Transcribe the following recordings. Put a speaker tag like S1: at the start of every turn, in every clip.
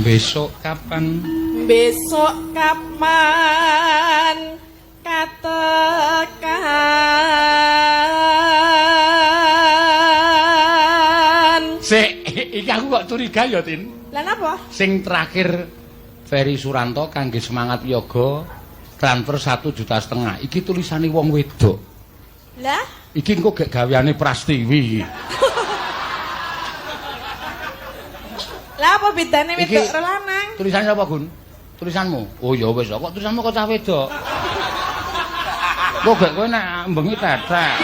S1: Besok kapan?
S2: Besok kapan katekan.
S1: Sik, iki aku kok curiga ya, Tin.
S2: Lah napa?
S1: Sing terakhir Ferry Suranto kangge semangat yoga transfer 1,5 juta. Iki tulisane wong wedok.
S2: Lah,
S1: iki engko gek gaweane Prastiwi iki.
S2: Lah apa bedane wedok karo lanang?
S1: Tulisannya apa, Gun? Tulisanmu? Oh ya wis, kok tulisanmu kok cah wedok. Kok gek kowe nek mbengi tetek.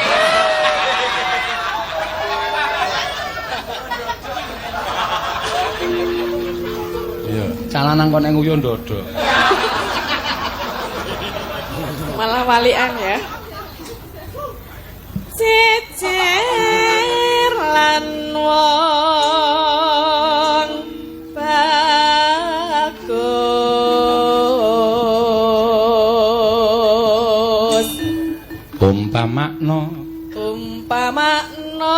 S1: Iya, calanan kok nek nguyu ndodo.
S2: Malah walian ya. Cecer lan wong bagus
S1: Umpamakna
S2: umpamakna